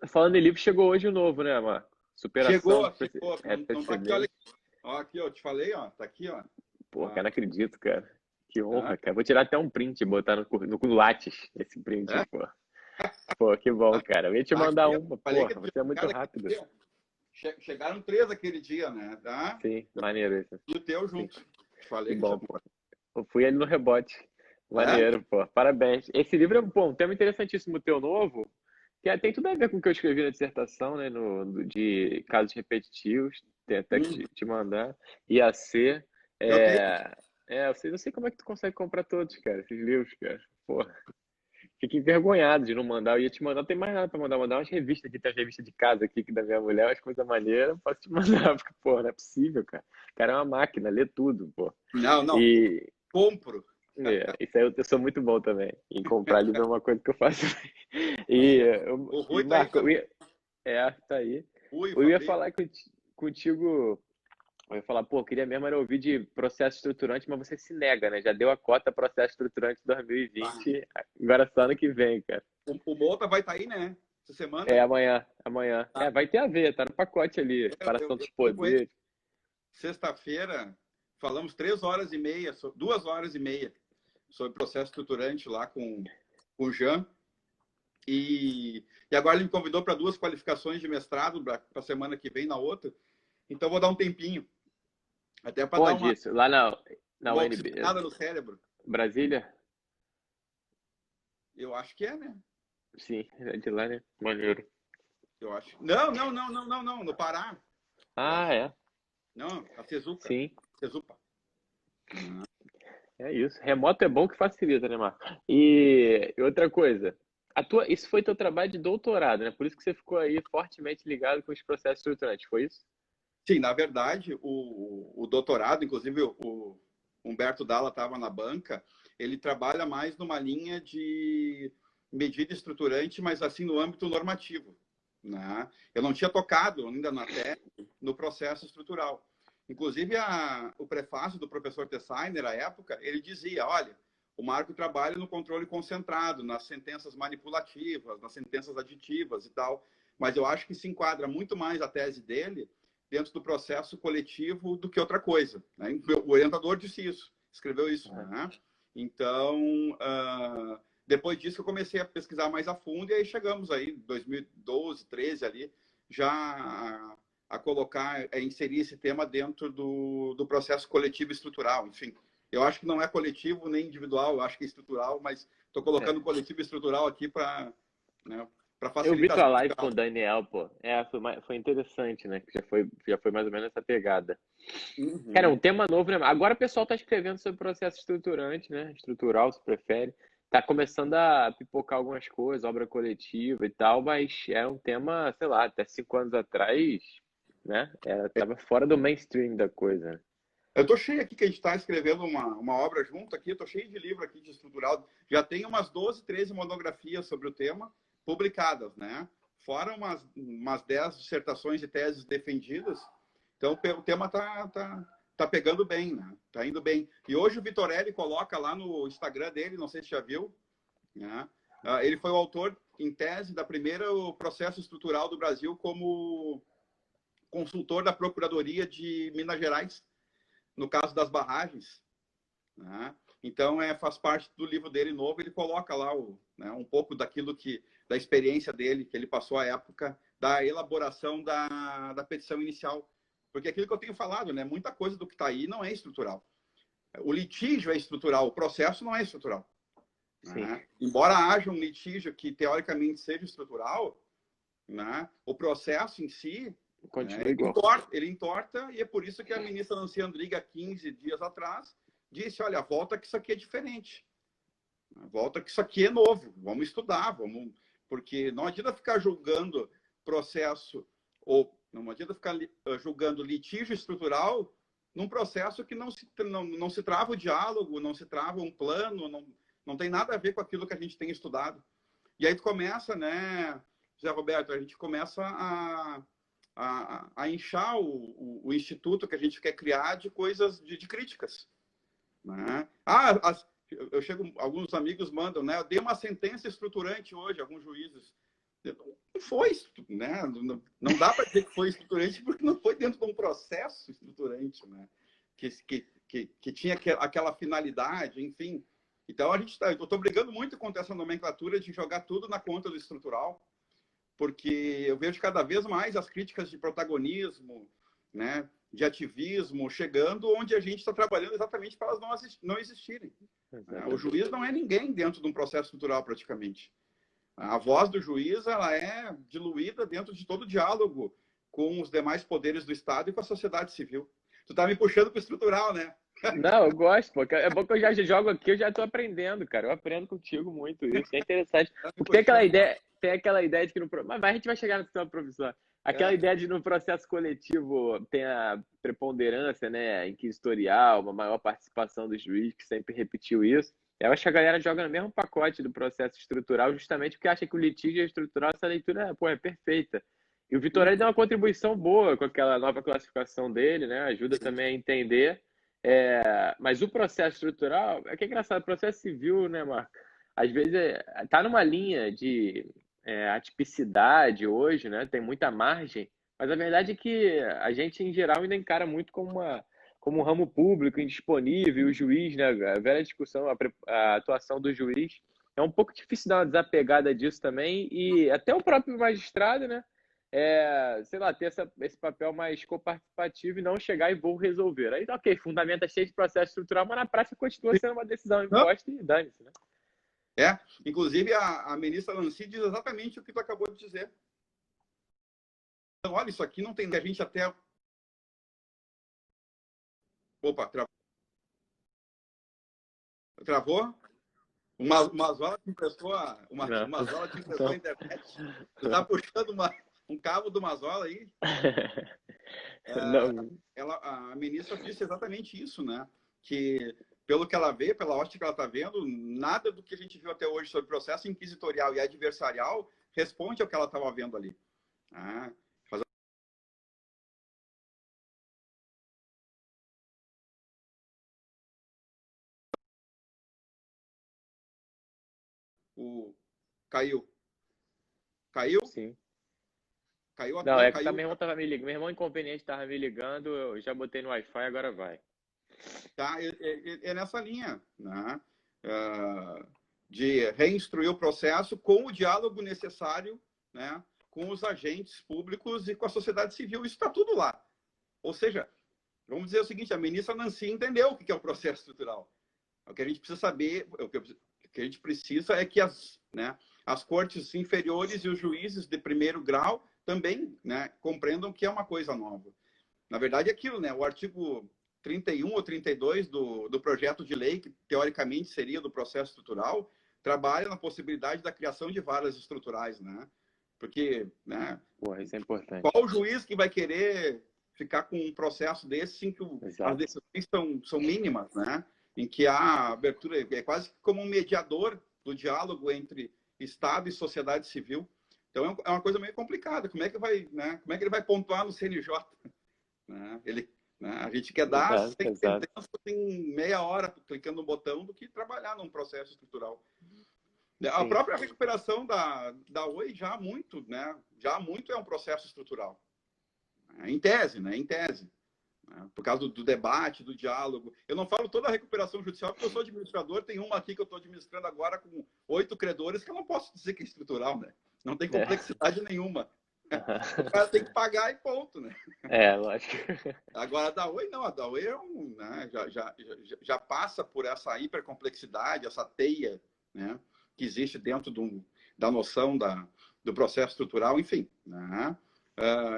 Falando em livro, chegou hoje o novo, né, Marco? Superação Chegou, do chegou. Não tá aqui, olha Precedentes. aqui. Ó, aqui, ó, eu te falei, ó, tá aqui, ó. Pô, cara, Ah, não acredito, cara. Que ah, honra, cara. Vou tirar até um print e botar no Lattes, esse print, é? pô. Pô, que bom, Ah, cara. Eu ia te tá mandar aqui, ó. uma, Falei que porra. ia Você é muito chegar aquele rápido. dia. Chegaram três aquele dia, né? Tá? Sim, maneiro isso. E o teu Sim, junto. Te que falei que bom, tinha. pô. Eu fui ali no rebote. É? Maneiro, pô. Parabéns. Esse livro é, pô, um tema interessantíssimo teu novo, que tem tudo a ver com o que eu escrevi na dissertação, né, de casos repetitivos, tem até que Hum, te mandar, IAC, eu tenho. é, eu sei como é que tu consegue comprar todos, cara, esses livros, cara, pô, fico envergonhado de não mandar, eu ia te mandar, não tem mais nada pra mandar umas revistas aqui, tem as revistas de casa aqui, que da minha mulher, umas coisas maneiras, eu posso te mandar, porque, pô, não é possível, cara, o cara é uma máquina, lê tudo, pô, Não, não. e, Compro. isso aí eu sou muito bom também. Em comprar livro é uma coisa que eu faço. E, O e Rui tá aí Marco, também. tá aí. Rui, o Eu ia Fabrício. falar contigo, eu ia falar, pô, queria mesmo era ouvir de processo estruturante, mas você se nega, né? Já deu a cota processo estruturante Ah, 2020, agora só ano que vem, cara. o Mota vai estar aí, né? Essa É semana. amanhã, amanhã. Tá? É, vai ter a ver, tá no pacote ali, Eu separação dos tô com ele. poderes. Sexta-feira, falamos 3 horas e meia, 2 horas e meia, sobre processo estruturante lá com o Jean. E agora ele me convidou para 2 qualificações de mestrado para a semana que vem, na outra. Então vou dar um tempinho, até para dar Onde isso? Lá na uma UNB, oxigenada no cérebro. Brasília? Eu acho que é, né? Sim, é de lá, né? Maneiro. Eu acho. Não, não, não, não, não, não. No Pará, eu Ah, acho. é. Não, a Cezuca. Sim. Cezupa. Ah, É isso. Remoto é bom que facilita, né, Marco? E outra coisa, isso foi teu trabalho de doutorado, né? Por isso que você ficou aí fortemente ligado com os processos estruturantes, foi isso? sim, na verdade, o doutorado, inclusive o Humberto Dalla estava na banca, ele trabalha mais numa linha de medida estruturante, mas assim no âmbito normativo. Né? Eu não tinha tocado ainda na tese no processo estrutural. Inclusive, o prefácio do professor Tessainer, à época, ele dizia, olha, o Marco trabalha no controle concentrado, nas sentenças manipulativas, nas sentenças aditivas e tal, mas eu acho que se enquadra muito mais a tese dele dentro do processo coletivo do que outra coisa. Né? O orientador disse isso, escreveu isso. Uhum. Né? Então, depois disso eu comecei a pesquisar mais a fundo e aí chegamos aí, 2012, 13 ali, já a colocar, a inserir esse tema dentro do processo coletivo estrutural. Enfim, eu acho que não é coletivo nem individual, eu acho que é estrutural, mas estou colocando É. coletivo estrutural aqui para, né, para Eu vi tua facilitação live com o geral. Daniel, pô. Foi interessante, né? Que já foi mais ou menos essa pegada. Cara, é um Uhum. tema novo, né? Agora o pessoal tá escrevendo sobre processo estruturante, né? Estrutural, se prefere. Tá começando a pipocar algumas coisas, obra coletiva e tal, mas era um tema, sei lá, até 5 anos atrás, né? Tava fora do mainstream da coisa, né? Eu estou cheio aqui que a gente está escrevendo uma obra junto aqui, estou cheio de livro aqui de estrutural. Já tem umas 12, 13 monografias sobre o tema publicadas, né? Fora umas 10 dissertações e teses defendidas. Então o tema tá pegando bem, né? Tá indo bem. E hoje o Vitorelli coloca lá no Instagram dele, não sei se já viu, né? Ele foi o autor, em tese, da primeira processo estrutural do Brasil como consultor da Procuradoria de Minas Gerais, no caso das barragens. Né? Então, faz parte do livro dele novo, ele coloca lá né, um pouco da experiência dele, que ele passou a época da elaboração da petição inicial. Porque aquilo que eu tenho falado, né, muita coisa do que está aí não é estrutural. O litígio é estrutural, o processo não é estrutural. Sim, Né? Embora haja um litígio que teoricamente seja estrutural, né, o processo em si, né, continua igual. ele entorta, e é por isso que a ministra Nancy Andrighi, há 15 dias atrás, disse, olha, volta que isso aqui é diferente. Volta que isso aqui é novo. Vamos estudar, porque não adianta ficar julgando processo, ou não adianta ficar julgando litígio estrutural num processo que não se trava o diálogo, não se trava um plano, não tem nada a ver com aquilo que a gente tem estudado. E aí tu começa, né, José Roberto, a gente começa a inchar o instituto que a gente quer criar de coisas, de críticas. Né? Eu chego, alguns amigos mandam, né? Eu dei uma sentença estruturante hoje, alguns juízes. Não foi, né? Não dá para dizer que foi estruturante porque não foi dentro de um processo estruturante, né? Que tinha aquela finalidade, enfim. Então, eu estou brigando muito contra essa nomenclatura de jogar tudo na conta do estrutural, porque eu vejo cada vez mais as críticas de protagonismo, né, de ativismo, chegando onde a gente está trabalhando exatamente para elas não existirem. O juiz não é ninguém dentro de um processo estrutural, praticamente. A voz do juiz ela é diluída dentro de todo o diálogo com os demais poderes do Estado e com a sociedade civil. Tu tá me puxando para o estrutural, né? Não, eu gosto, pô. É bom que eu já jogo aqui, eu já tô aprendendo, cara. Eu aprendo contigo muito isso. É interessante. Porque tem aquela ideia de que no. Mas a gente vai chegar no sistema professor. Aquela ideia de no processo coletivo tem a preponderância, né, inquisitorial, uma maior participação do juiz, que sempre repetiu isso. Eu acho que a galera joga no mesmo pacote do processo estrutural, justamente porque acha que o litígio é estrutural, essa leitura, pô, é perfeita. E o Vitorelli deu uma contribuição boa com aquela nova classificação dele, né? Ajuda também a entender. Mas o processo estrutural, é que é engraçado, o processo civil, né, Marco? Às vezes tá numa linha de atipicidade hoje, né? Tem muita margem, mas a verdade é que a gente, em geral, ainda encara muito como um ramo público, indisponível, o juiz, né? A velha discussão, a atuação do juiz. É um pouco difícil dar uma desapegada disso também, e até o próprio magistrado, né? Sei lá, ter esse papel mais coparticipativo e não chegar e vou resolver. Aí, ok, fundamento é cheio de processo estrutural, mas na prática continua sendo uma decisão imposta e dane-se, né? Inclusive a ministra Nancy diz exatamente o que tu acabou de dizer. Então, olha, isso aqui não tem. A gente até. Opa, travou? Uma Mazola te emprestou a internet. Tu tá puxando um cabo do Mazola aí? A ministra disse exatamente isso, né? Que, pelo que ela vê, pela ótica que ela está vendo, nada do que a gente viu até hoje sobre processo inquisitorial e adversarial responde ao que ela estava vendo ali. Caiu. Caiu? Sim. Caiu? Não, é que meu irmão tava me ligando. Meu irmão inconveniente estava me ligando, eu já botei no Wi-Fi, agora vai. Tá, é nessa linha, né? De reinstruir o processo com o diálogo necessário, né? Com os agentes públicos e com a sociedade civil. Isso está tudo lá. Ou seja, vamos dizer o seguinte, a ministra Nancy entendeu o que é o processo estrutural. O que a gente precisa saber, o que a gente precisa é que as cortes inferiores e os juízes de primeiro grau também, né, compreendam que é uma coisa nova. Na verdade, é aquilo, né? O artigo 31 ou 32 do projeto de lei, que teoricamente seria do processo estrutural, trabalha na possibilidade da criação de varas estruturais, né? Porque, né? Porra, isso é importante. Qual o juiz que vai querer ficar com um processo desse em que as decisões são mínimas, né? Em que há abertura, é quase como um mediador do diálogo entre Estado e sociedade civil. Então é uma coisa meio complicada. Como é que ele vai pontuar no CNJ? A gente quer dar 100 sentenças em meia hora clicando no botão do que trabalhar num processo estrutural. A própria recuperação da Oi já há muito, né? Já há muito é um processo estrutural. Em tese, né? Em tese. Por causa do debate, do diálogo. Eu não falo toda a recuperação judicial, porque eu sou administrador, tem uma aqui que eu estou administrando agora com 8 credores, que eu não posso dizer que é estrutural, né? Não tem complexidade nenhuma. O cara tem que pagar e ponto, né? Lógico. Agora, a da Oi, não. A da Oi né, já passa por essa hipercomplexidade, essa teia, né, que existe dentro da noção do processo estrutural, enfim. Né?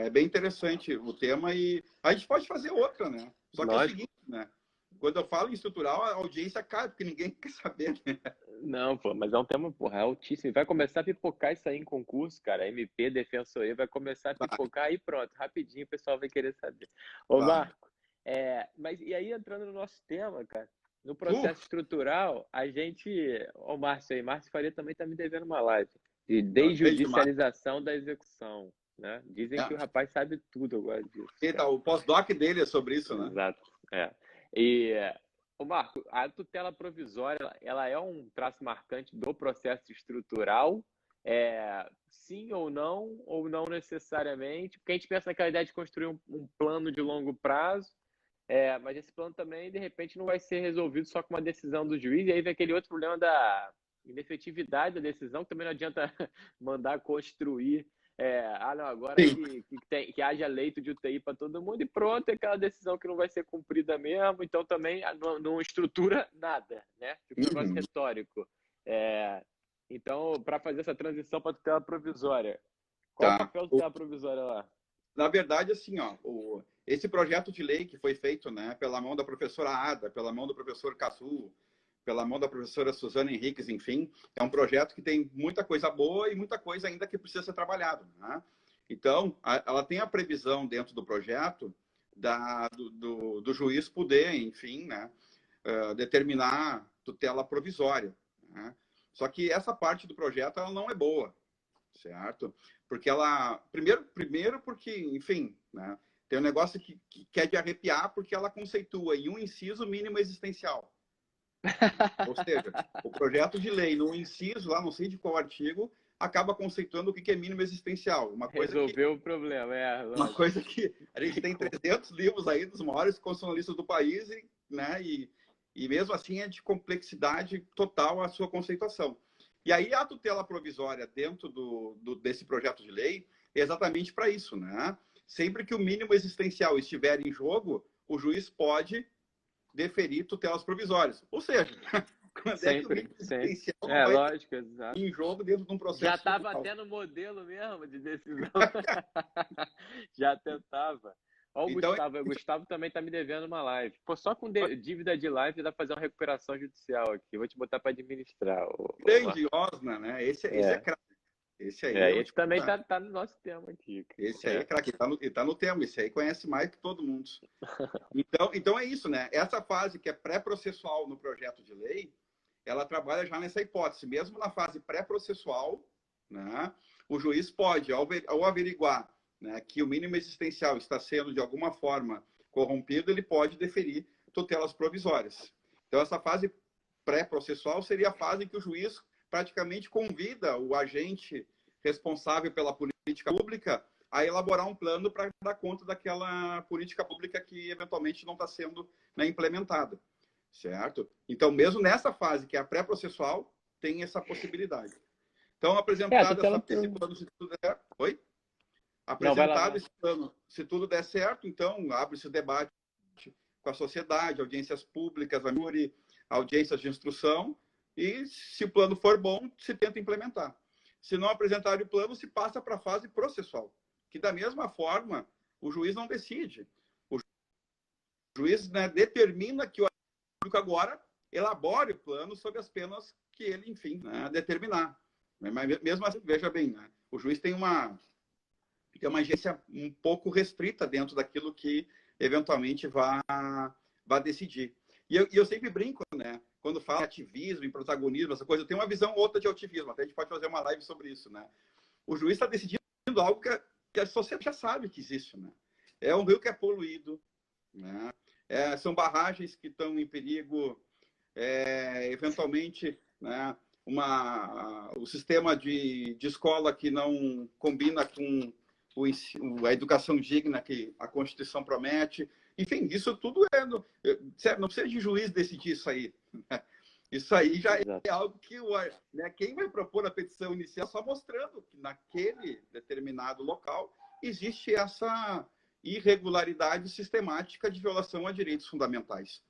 É bem interessante o tema e a gente pode fazer outra, né? Só que é o seguinte, né? Quando eu falo em estrutural, a audiência cai, porque ninguém quer saber, né? Não, pô, mas é um tema, porra, altíssimo. Vai começar a pipocar isso aí em concurso, cara. MP, Defensoria, vai começar a pipocar e pronto, rapidinho o pessoal vai querer saber. Ô, Marco, mas e aí entrando no nosso tema, cara, no processo estrutural, a gente. Ó, o Márcio aí, Márcio Faria também tá me devendo uma live de desjudicialização da execução, né? Dizem que o rapaz sabe tudo agora disso. O pós-doc dele é sobre isso, né? Exato, E. Ô Marco, a tutela provisória, ela é um traço marcante do processo estrutural sim ou não necessariamente, porque a gente pensa naquela ideia de construir um plano de longo prazo, mas esse plano também, de repente, não vai ser resolvido só com uma decisão do juiz, e aí vem aquele outro problema da inefetividade da decisão, que também não adianta mandar construir. Não, agora Sim. que haja leito de UTI para todo mundo e pronto, é aquela decisão que não vai ser cumprida mesmo, então também não estrutura nada, né? Fica um negócio Uhum. retórico. Então, para fazer essa transição para tutela provisória, qual o Tá. papel da tutela provisória lá? Na verdade, assim, ó, esse projeto de lei que foi feito, né, pela mão da professora Ada, pela mão do professor Caçu, pela mão da professora Suzana Henriques, enfim, é um projeto que tem muita coisa boa e muita coisa ainda que precisa ser trabalhado, né? Então, ela tem a previsão dentro do projeto do juiz poder, enfim, né, determinar tutela provisória, né? Só que essa parte do projeto ela não é boa, certo? Porque ela, primeiro porque, enfim, né, tem um negócio que é de arrepiar, porque ela conceitua em um inciso mínimo existencial. Ou seja, o projeto de lei, no inciso, lá não sei de qual artigo, acaba conceituando o que é mínimo existencial. Resolveu o problema, Uma lógico. coisa que a gente tem 300 livros aí dos maiores constitucionalistas do país, né, e mesmo assim é de complexidade total a sua conceituação. E aí a tutela provisória dentro desse projeto de lei é exatamente para isso, né? Sempre que o mínimo existencial estiver em jogo, o juiz pode deferir tutelas provisórias. Ou seja, quando é que o Sempre, mínimo sempre. existencial não vai estar Lógico, exato. em jogo dentro de um Já processo estava judicial? até no modelo mesmo de decisão. Já tentava. Ó, Então, o Gustavo também tá me devendo uma live. Pô, só com dívida de live dá pra fazer uma recuperação judicial aqui. Vou te botar para administrar, grande Marco. Osna, né? Esse é É, craque. Esse aí eu vou te esse também contar. tá no nosso tema aqui. Esse aí é É. craque. Ele tá no tema. Esse aí conhece mais que todo mundo. Então é isso, né? Essa fase que é pré-processual no projeto de lei, ela trabalha já nessa hipótese. Mesmo na fase pré-processual, né, o juiz pode, ao averiguar, né, que o mínimo existencial está sendo, de alguma forma, corrompido, ele pode deferir tutelas provisórias. Então, essa fase pré-processual seria a fase em que o juiz praticamente convida o agente responsável pela política pública a elaborar um plano para dar conta daquela política pública que eventualmente não está sendo, né, implementada, certo? Então, mesmo nessa fase que é a pré-processual, tem essa possibilidade. Então, apresentado esse plano, se tudo der... Oi? Não, vai lá, Apresentado esse plano, se tudo der certo, então abre-se o debate com a sociedade, audiências públicas, audiências de instrução, e se o plano for bom, se tenta implementar. Se não apresentar o plano, se passa para a fase processual, que da mesma forma o juiz não decide. O juiz, né, determina que o público agora elabore o plano sob as penas que ele, enfim, né, determinar. Mas mesmo assim, veja bem, né, o juiz tem uma agência um pouco restrita dentro daquilo que eventualmente vá decidir. E eu sempre brinco, né? Quando falo em ativismo, em protagonismo, essa coisa, eu tenho uma visão outra de ativismo. Até a gente pode fazer uma live sobre isso, né? O juiz está decidindo algo que a sociedade já sabe que existe, né? É um rio que é poluído, né? São barragens que estão em perigo, eventualmente, né? O sistema de escola que não combina com a educação digna que a Constituição promete. Enfim, isso tudo não precisa de juiz decidir isso aí. Isso aí já exato. é algo que né, quem vai propor a petição inicial só mostrando que naquele determinado local existe essa irregularidade sistemática de violação a direitos fundamentais.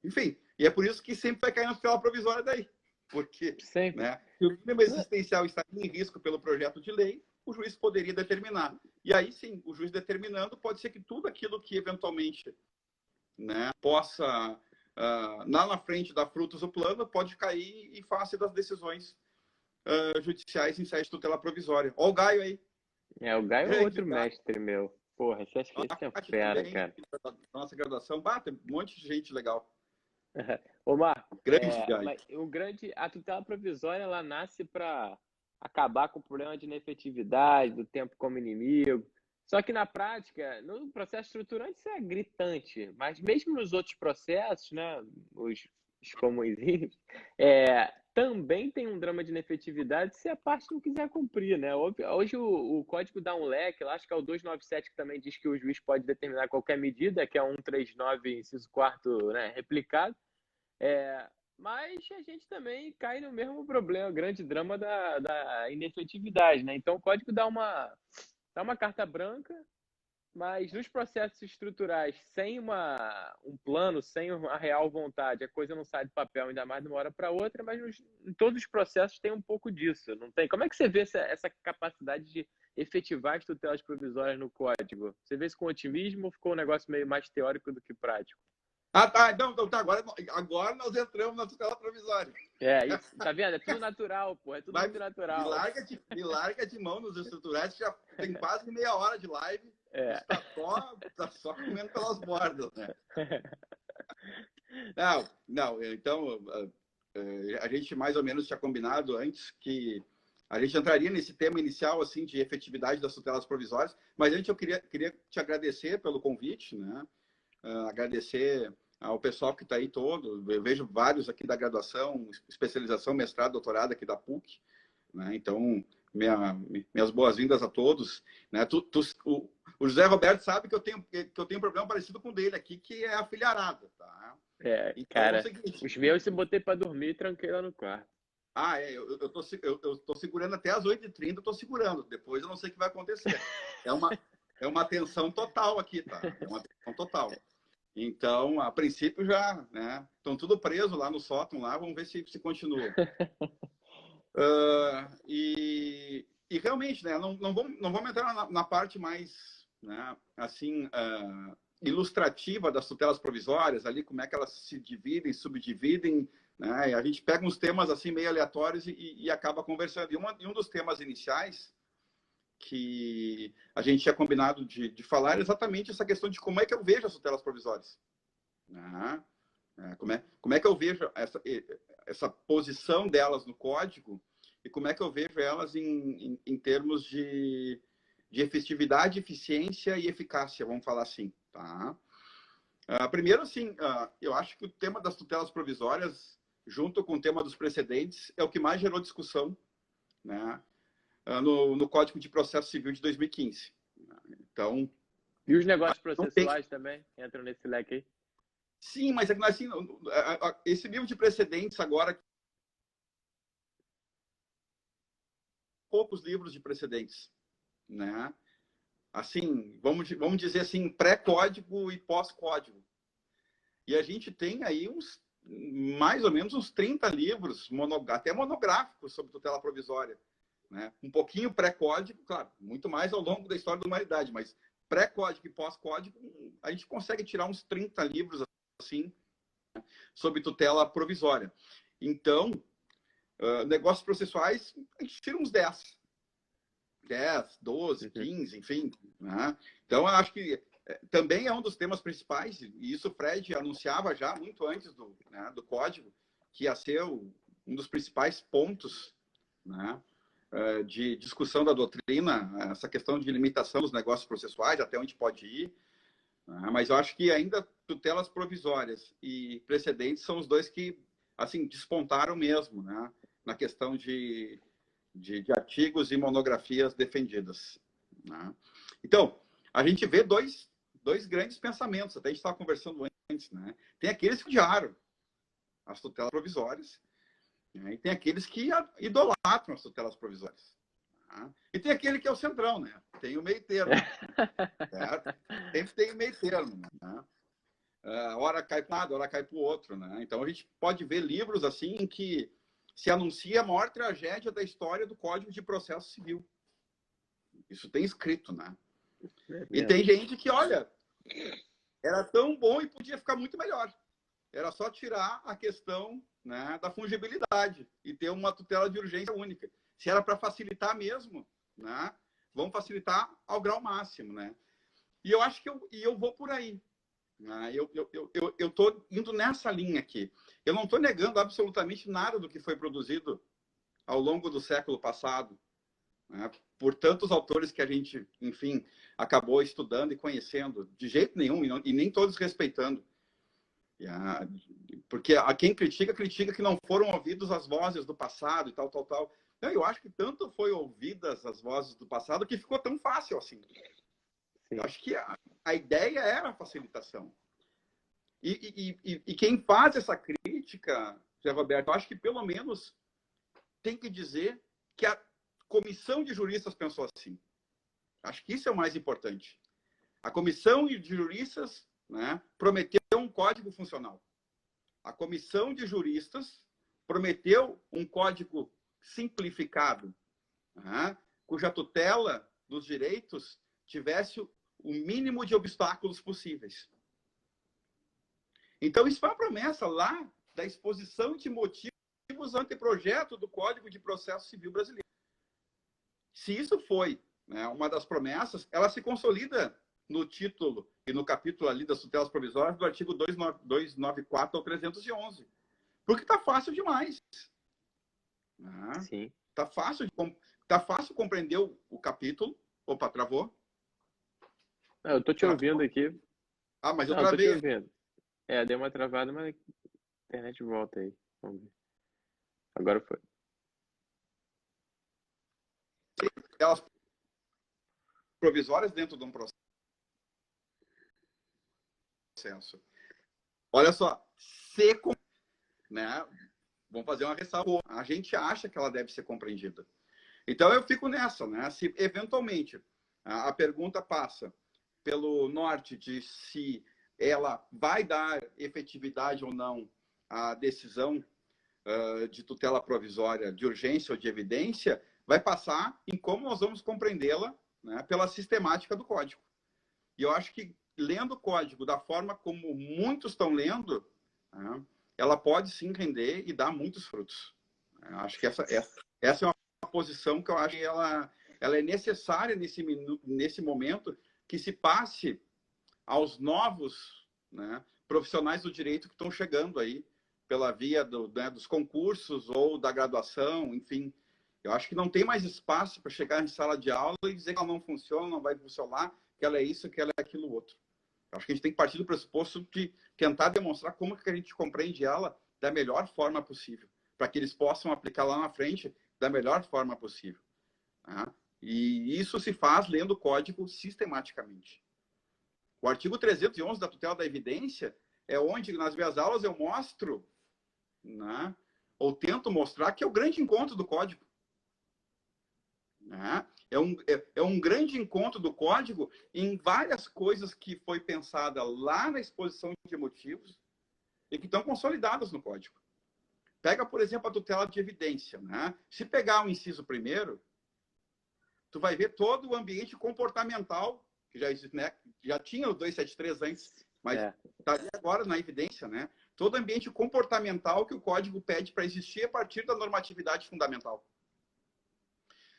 Enfim, e é por isso que sempre vai cair na tutela provisória daí. Porque, Sempre. né, se o mínimo existencial está em risco pelo projeto de lei, o juiz poderia determinar. E aí sim, o juiz determinando, pode ser que tudo aquilo que eventualmente, né, possa, lá na frente, dar frutos do plano, pode cair em face das decisões judiciais em sede de tutela provisória. Olha o Gaio aí. O Gaio é Grande outro Gaio. mestre meu. Porra, esse é fera, Também, cara. da nossa graduação. Tem um monte de gente legal. Ô, Marco, Grande Gaio. mas a tutela provisória, ela nasce para acabar com o problema de inefetividade, do tempo como inimigo. Só que na prática, no processo estruturante, isso é gritante. Mas mesmo nos outros processos, né, os os comunzinhos, também tem um drama de inefetividade se a parte não quiser cumprir, né? Hoje o código dá um leque, eu acho que é o 297 que também diz que o juiz pode determinar qualquer medida, que é o 139, inciso 4º, né, replicado. Mas a gente também cai no mesmo problema, grande drama da inefetividade, né? Então o código dá uma carta branca, mas nos processos estruturais, sem um plano, sem uma real vontade, a coisa não sai do papel, ainda mais de uma hora para outra, mas em todos os processos tem um pouco disso, não tem? Como é que você vê essa capacidade de efetivar as tutelas provisórias no código? Você vê isso com otimismo ou ficou um negócio meio mais teórico do que prático? Ah, tá. Então tá. Agora nós entramos na tutela provisória. Isso, tá vendo? É tudo natural, pô. É tudo muito natural. Me larga de mão nos estruturais, que já tem quase meia hora de live. Tá só comendo pelas bordas, né? Não. Então, a gente mais ou menos tinha combinado antes que a gente entraria nesse tema inicial, assim, de efetividade das tutelas provisórias. Mas antes eu queria te agradecer pelo convite, né? Agradecer ao pessoal que está aí todo. Eu vejo vários aqui da graduação, especialização, mestrado, doutorado aqui da PUC, né? Então, minhas boas-vindas a todos, né? O José Roberto sabe que eu tenho um problema parecido com o dele aqui, que é a filharada, tá? Então, cara, os meus eu botei para dormir e tranquei lá no quarto. Eu tô segurando até as 8h30, eu tô segurando. Depois eu não sei o que vai acontecer. É uma tensão total aqui, tá? É uma tensão total. Então, a princípio já, né? Estão tudo preso lá no sótão, lá, vamos ver se continua. E realmente, né? Não vamos entrar na parte mais, né? Assim, ilustrativa das tutelas provisórias, ali como é que elas se dividem, subdividem, né? E a gente pega uns temas assim meio aleatórios e acaba conversando. E um dos temas iniciais que a gente tinha combinado de falar exatamente essa questão de como é que eu vejo as tutelas provisórias. Como é que eu vejo essa posição delas no código e como é que eu vejo elas em termos de efetividade, eficiência e eficácia, vamos falar assim. Tá? Primeiro, assim, eu acho que o tema das tutelas provisórias, junto com o tema dos precedentes, é o que mais gerou discussão, né? No Código de Processo Civil de 2015. Então, e os negócios processuais também entram nesse leque aí? Sim, mas assim, esse livro de precedentes agora, poucos livros de precedentes, né? Assim, vamos dizer assim, pré-código e pós-código. E a gente tem aí mais ou menos uns 30 livros, até monográficos sobre tutela provisória. Né? Um pouquinho pré-código, claro, muito mais ao longo da história da humanidade, mas pré-código e pós-código, a gente consegue tirar uns 30 livros assim, sobre tutela provisória. Então, negócios processuais, a gente tira uns 10, 12, 15, enfim. Né? Então, eu acho que também é um dos temas principais, e isso o Fred anunciava já muito antes do código, que ia ser um dos principais pontos, né? De discussão da doutrina, essa questão de limitação dos negócios processuais, até onde pode ir. Mas eu acho que ainda tutelas provisórias e precedentes são os dois que, assim, despontaram mesmo, né? Na questão de artigos e monografias defendidas. Né? Então, a gente vê dois grandes pensamentos, até a gente estava conversando antes. Né? Tem aqueles que odiaram as tutelas provisórias, né? E tem aqueles que idolatram as tutelas provisórias. Né? E tem aquele que é o centrão, né? Tem o meio termo. Certo? Sempre tem o meio termo. Né? Hora cai para um lado, hora cai para o outro. Né? Então, a gente pode ver livros assim em que se anuncia a maior tragédia da história do Código de Processo Civil. Isso tem escrito, né? E tem gente que, olha, era tão bom e podia ficar muito melhor. Era só tirar a questão, né, da fungibilidade e ter uma tutela de urgência única. Se era para facilitar mesmo, né, vamos facilitar ao grau máximo, né? E eu acho que eu vou por aí. Né? Eu estou indo nessa linha aqui. Eu não estou negando absolutamente nada do que foi produzido ao longo do século passado, né? Por tantos autores que a gente, enfim, acabou estudando e conhecendo, de jeito nenhum, e nem todos respeitando. Porque a quem critica que não foram ouvidas as vozes do passado e tal, tal, tal. Então, eu acho que tanto foi ouvidas as vozes do passado que ficou tão fácil assim. Sim. Eu acho que a ideia era a facilitação. E quem faz essa crítica, Zé Roberto, eu acho que pelo menos tem que dizer que a comissão de juristas pensou assim. Acho que isso é o mais importante. A comissão de juristas, né, prometeu um código funcional. A comissão de juristas prometeu um código simplificado, né, cuja tutela dos direitos tivesse o mínimo de obstáculos possíveis. Então, isso foi a promessa lá da exposição de motivos anteprojeto do Código de Processo Civil Brasileiro. Se isso foi, né, uma das promessas, ela se consolida no título e no capítulo ali das tutelas provisórias do artigo 294 ao 311. Porque está fácil demais. Né? Sim. Tá fácil compreender o capítulo. Opa, travou? Eu tô te ouvindo aqui. Ah, mas eu Não, eu tô te travei. ouvindo. Deu uma travada, mas a internet volta aí. Vamos ver. Agora foi. Elas provisórias dentro de um processo. Olha só, seco, né? Vamos fazer uma ressalva. A gente acha que ela deve ser compreendida. Então eu fico nessa, né? Se eventualmente a pergunta passa pelo norte de se ela vai dar efetividade ou não à decisão de tutela provisória de urgência ou de evidência, vai passar em como nós vamos compreendê-la, né, pela sistemática do código. E eu acho que lendo o código da forma como muitos estão lendo, né, ela pode sim render e dar muitos frutos. Eu acho que essa é uma posição que eu acho que ela é necessária nesse momento, que se passe aos novos, né, profissionais do direito que estão chegando aí pela via dos concursos ou da graduação, enfim. Eu acho que não tem mais espaço para chegar em sala de aula e dizer que ela não funciona, não vai funcionar, que ela é isso, que ela é aquilo outro. Eu acho que a gente tem que partir do pressuposto de tentar demonstrar como que a gente compreende ela da melhor forma possível, para que eles possam aplicar lá na frente da melhor forma possível. Tá? E isso se faz lendo o código sistematicamente. O artigo 311 da tutela da evidência é onde, nas minhas aulas, eu mostro, né, ou tento mostrar, que é o grande encontro do código. Né? É um grande encontro do código em várias coisas que foi pensada lá na exposição de motivos e que estão consolidadas no código. Pega, por exemplo, a tutela de evidência. Né? Se pegar o inciso primeiro, tu vai ver todo o ambiente comportamental, que já existe, né? Já tinha o 273 antes, mas está ali agora na evidência, né? Todo o ambiente comportamental que o código pede para existir a partir da normatividade fundamental.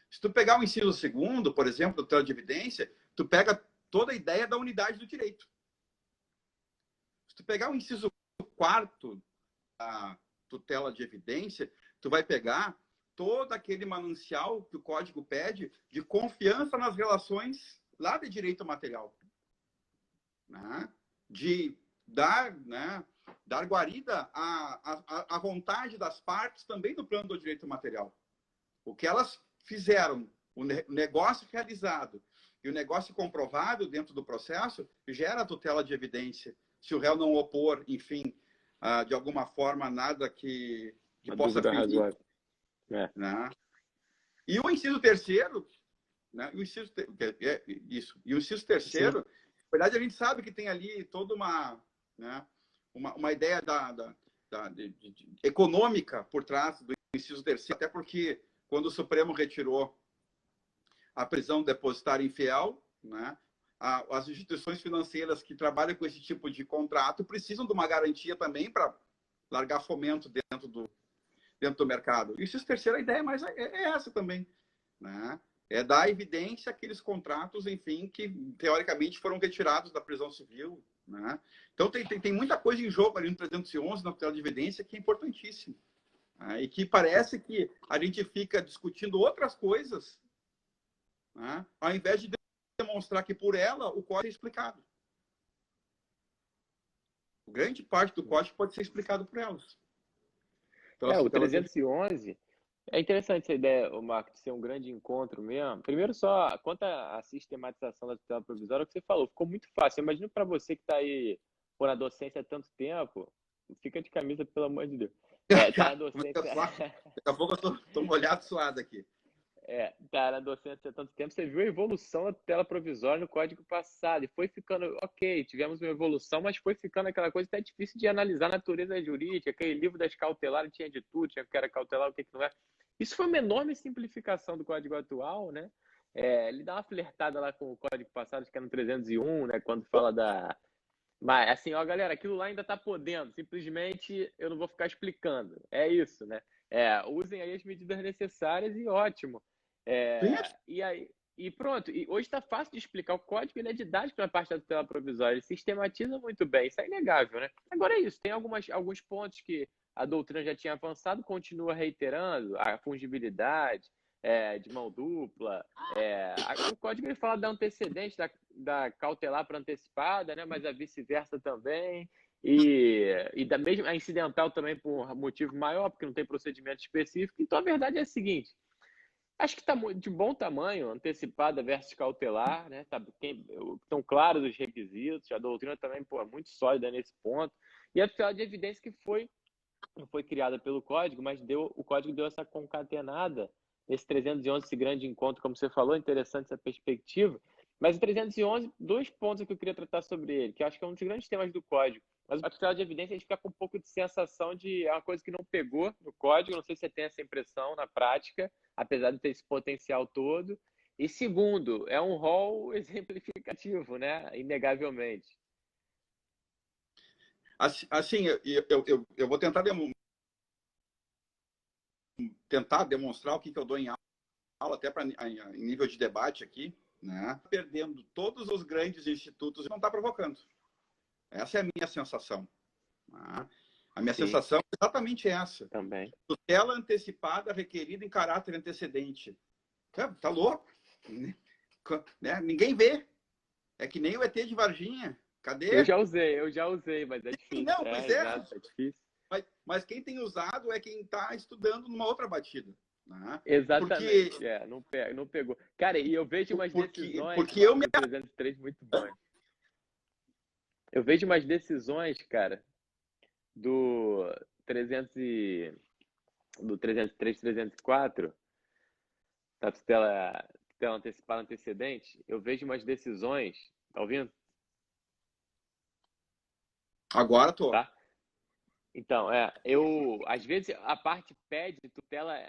Se tu pegar o inciso segundo, por exemplo, do tutela de evidência, tu pega toda a ideia da unidade do direito. Se tu pegar o inciso quarto da tutela de evidência, tu vai pegar todo aquele manancial que o código pede de confiança nas relações lá de direito material. Né? De dar, né, dar guarida à vontade das partes também no plano do direito material. O que elas fizeram, o negócio realizado e o negócio comprovado dentro do processo, gera tutela de evidência. Se o réu não opor, enfim, de alguma forma, nada que possa ferir. Razoável. Né? E o inciso terceiro, né? Isso. E o inciso terceiro, na verdade, a gente sabe que tem ali toda uma, né, uma ideia econômica por trás do inciso terceiro, até porque quando o Supremo retirou a prisão depositária infiel, né, as instituições financeiras que trabalham com esse tipo de contrato precisam de uma garantia também para largar fomento dentro do mercado. E o inciso terceiro, a ideia mais é essa também, né? É dar evidência àqueles contratos, enfim, que teoricamente foram retirados da prisão civil. Né? Então, tem muita coisa em jogo ali no 311, na tutela de evidência, que é importantíssimo. Né? E que parece que a gente fica discutindo outras coisas, né? Ao invés de demonstrar que por ela o código é explicado. grande parte do código pode ser explicado por elas. O 311, é interessante essa ideia, o Marco, de ser um grande encontro mesmo. Primeiro só, quanto à sistematização da tutela provisória, o que você falou, ficou muito fácil. Eu imagino para você que está aí na docência há tanto tempo, fica de camisa, pelo amor de Deus. Tá na docência... Daqui a pouco eu tô molhado, suado aqui. Tá na docência há tanto tempo, você viu a evolução da tutela provisória no código passado, e foi ficando, ok, tivemos uma evolução, mas foi ficando aquela coisa até difícil de analisar a natureza jurídica, aquele livro das cautelares tinha de tudo, tinha o que era cautelar, o que não é. Isso foi uma enorme simplificação do código atual, né? Ele dá uma flertada lá com o código passado, que é no 301, né? Quando fala da... Mas, assim, ó, galera, aquilo lá ainda tá podendo, simplesmente eu não vou ficar explicando. É isso, né? Usem aí as medidas necessárias e ótimo. E aí, e pronto. E hoje está fácil de explicar. O código ele é didático na parte da tutela provisória. Ele sistematiza muito bem. Isso é inegável, né? Agora é isso. Tem alguns pontos que a doutrina já tinha avançado, continua reiterando. A fungibilidade, de mão dupla. O código ele fala da antecedente, da cautelar para antecipada, né? Mas a vice-versa também. E da mesma, a incidental também por motivo maior, porque não tem procedimento específico. Então, a verdade é a seguinte. Acho que está de bom tamanho, antecipada versus cautelar, né? Estão claros os requisitos, a doutrina também é muito sólida nesse ponto. E a tutela de evidência que não foi criada pelo código, mas o código deu essa concatenada, esse 311, esse grande encontro, como você falou, interessante essa perspectiva. Mas o 311, dois pontos que eu queria tratar sobre ele, que eu acho que é um dos grandes temas do código. Mas a tutela de evidência, a gente fica com um pouco de sensação de é uma coisa que não pegou no código, não sei se você tem essa impressão na prática, apesar de ter esse potencial todo. E segundo, é um rol exemplificativo, né? Inegavelmente. Assim, eu vou tentar demonstrar o que eu dou em aula, até em nível de debate aqui, né? Perdendo todos os grandes institutos e não está provocando. Essa é a minha sensação. Né? A minha sensação é exatamente essa. Também. Tutela antecipada requerida em caráter antecedente. Tá louco? Né? Ninguém vê. É que nem o ET de Varginha. Cadê? Eu já usei, mas é difícil. Não, pois é difícil. Mas quem tem usado é quem está estudando numa outra batida. Né? Exatamente. Porque... não pegou. Cara, e eu vejo umas decisões porque eu me... 303 muito bom. Eu vejo umas decisões, cara, do 303, 304, da tutela antecipada antecedente, eu vejo umas decisões, tá ouvindo? Agora tô. Tá? Então, às vezes a parte pede tutela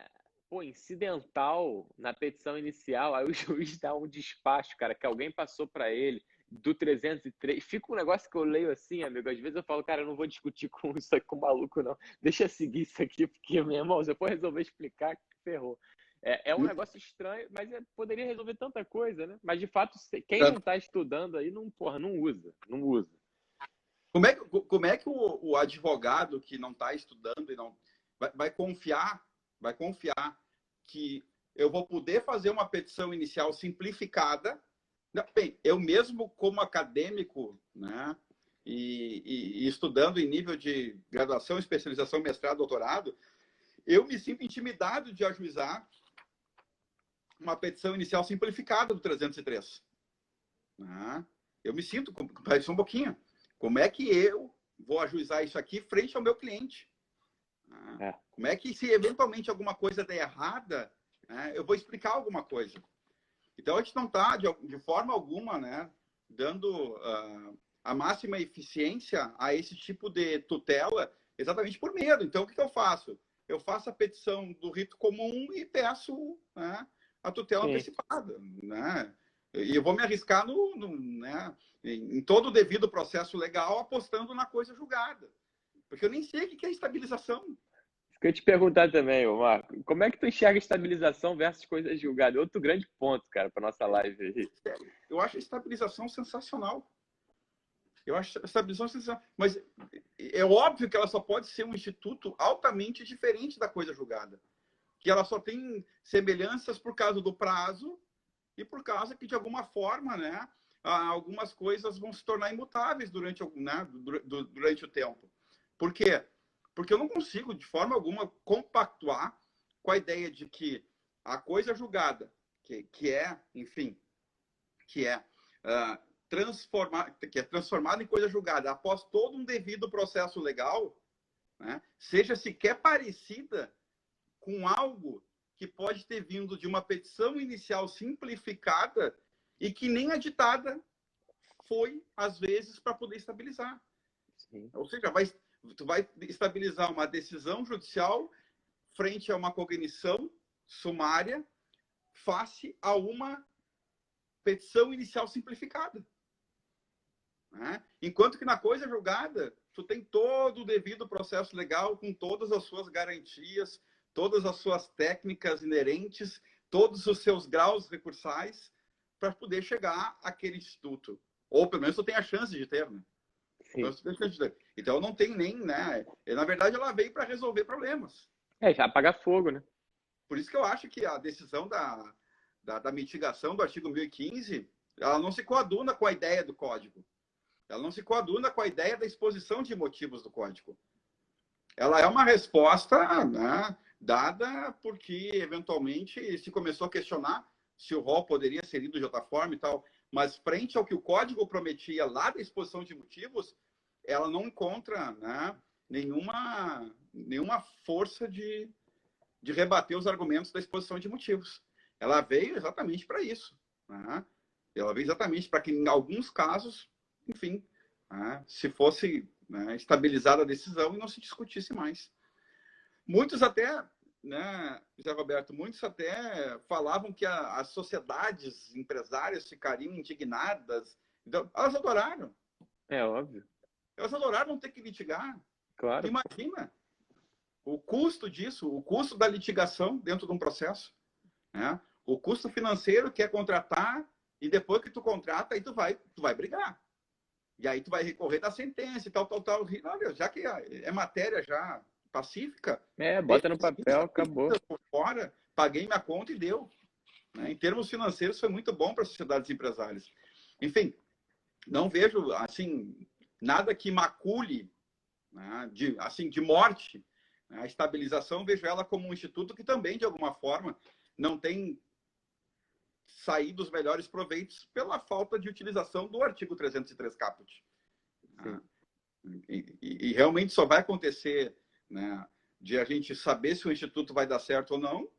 incidental na petição inicial, aí o juiz dá um despacho, cara, que alguém passou para ele, do 303. Fica um negócio que eu leio assim, amigo, às vezes eu falo, cara, eu não vou discutir com isso aqui com o maluco, não. Deixa eu seguir isso aqui, porque, meu irmão, se eu for resolver explicar, ferrou. É um negócio estranho, mas poderia resolver tanta coisa, né? Mas, de fato, quem não está estudando aí, não usa. Como é que o advogado que não está estudando e não vai confiar que eu vou poder fazer uma petição inicial simplificada? Bem, eu mesmo como acadêmico, né, e estudando em nível de graduação, especialização, mestrado, doutorado, eu me sinto intimidado de ajuizar uma petição inicial simplificada do 303. Né? Eu me sinto, parece um pouquinho, como é que eu vou ajuizar isso aqui frente ao meu cliente? Como é que, se eventualmente alguma coisa der errada, né, eu vou explicar alguma coisa? Então, a gente não está, de forma alguma, né, dando a máxima eficiência a esse tipo de tutela exatamente por medo. Então, o que eu faço? Eu faço a petição do rito comum e peço, né, a tutela antecipada. Né? E eu vou me arriscar né, em todo o devido processo legal, apostando na coisa julgada. Porque eu nem sei o que é estabilização. Isso que eu ia te perguntar também, Marco. Como é que tu enxerga estabilização versus coisa julgada? Outro grande ponto, cara, para nossa live aí. Eu acho a estabilização sensacional. Eu acho a estabilização sensacional. Mas é óbvio que ela só pode ser um instituto altamente diferente da coisa julgada. Que ela só tem semelhanças por causa do prazo e por causa que, de alguma forma, né, algumas coisas vão se tornar imutáveis durante, né, durante o tempo. Por quê? Porque eu não consigo, de forma alguma, compactuar com a ideia de que a coisa julgada, que é, enfim, que é transformada em coisa julgada após todo um devido processo legal, né, seja sequer parecida com algo que pode ter vindo de uma petição inicial simplificada e que nem aditada foi, às vezes, para poder estabilizar. Sim. Ou seja, tu vai estabilizar uma decisão judicial frente a uma cognição sumária face a uma petição inicial simplificada. Né? Enquanto que na coisa julgada, tu tem todo o devido processo legal com todas as suas garantias, todas as suas técnicas inerentes, todos os seus graus recursais para poder chegar àquele instituto. Ou pelo menos tu tem a chance de ter, né? Então não tem nem, né? Na verdade, ela veio para resolver problemas. Já apagar fogo, né? Por isso que eu acho que a decisão da mitigação do artigo 1015, ela não se coaduna com a ideia do Código. Ela não se coaduna com a ideia da exposição de motivos do Código. Ela é uma resposta, né, dada porque, eventualmente, se começou a questionar se o rol poderia ser lido de outra forma e tal. Mas, frente ao que o Código prometia lá da exposição de motivos, ela não encontra, né, nenhuma força de rebater os argumentos da exposição de motivos. Ela veio exatamente para isso. Né? Ela veio exatamente para que, em alguns casos, enfim, né, se fosse, né, estabilizada a decisão e não se discutisse mais. Muitos até, né, José Roberto, muitos até falavam que as sociedades empresárias ficariam indignadas. Então, elas adoraram. É óbvio. Elas adoraram ter que litigar. Claro. Imagina o custo disso, o custo da litigação dentro de um processo. Né? O custo financeiro que é contratar e depois que tu contrata, aí tu vai brigar. E aí tu vai recorrer da sentença e tal. Olha, já que é matéria já pacífica. Bota no papel, acabou. Fora, paguei minha conta e deu. Né? Em termos financeiros, foi muito bom para as sociedades empresárias. Enfim, não vejo, assim, nada que macule, né, de morte, né, a estabilização. Vejo ela como um instituto que também, de alguma forma, não tem saído os melhores proveitos pela falta de utilização do artigo 303 caput. E realmente só vai acontecer, né, de a gente saber se o instituto vai dar certo ou não,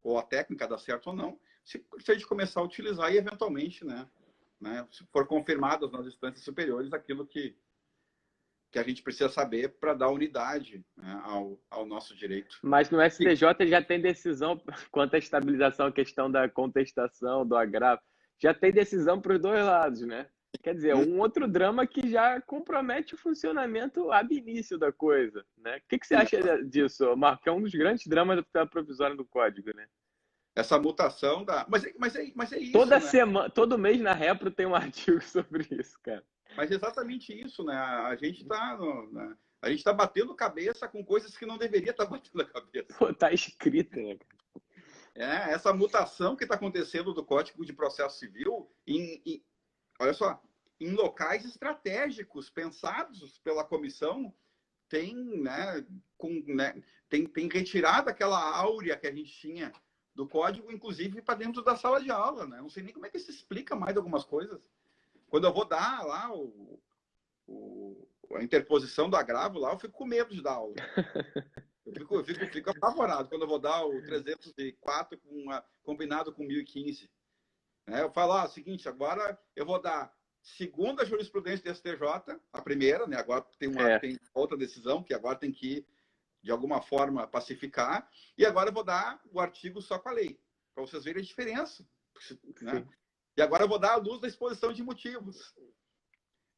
ou a técnica dá certo ou não, se a gente começar a utilizar e, eventualmente, né, se for confirmado nas instâncias superiores aquilo que a gente precisa saber para dar unidade, né, ao nosso direito. Mas no STJ já tem decisão quanto à estabilização, a questão da contestação, do agravo. Já tem decisão para os dois lados, né? Quer dizer, um outro drama que já compromete o funcionamento ab início da coisa, né? O que você acha disso, Marco? É um dos grandes dramas da tutela provisória do Código, né? Essa mutação da... Mas é isso, toda né? semana, todo mês na Repro tem um artigo sobre isso, cara. Mas é exatamente isso, né? A gente está batendo cabeça com coisas que não deveria estar batendo a cabeça. Pô, tá escrito, né? Essa mutação que está acontecendo do Código de Processo Civil olha só, em locais estratégicos pensados pela comissão, tem retirado aquela áurea que a gente tinha do Código, inclusive para dentro da sala de aula, né? Não sei nem como é que se explica mais algumas coisas. Quando eu vou dar lá a interposição do agravo, lá eu fico com medo de dar aula. Eu fico apavorado quando eu vou dar o 304 combinado com 1015. Eu falo, seguinte, agora eu vou dar segunda jurisprudência do STJ, a primeira, né? Agora tem outra decisão que agora tem que, de alguma forma, pacificar. E agora eu vou dar o artigo só com a lei, para vocês verem a diferença. Né? E agora eu vou dar a luz da exposição de motivos.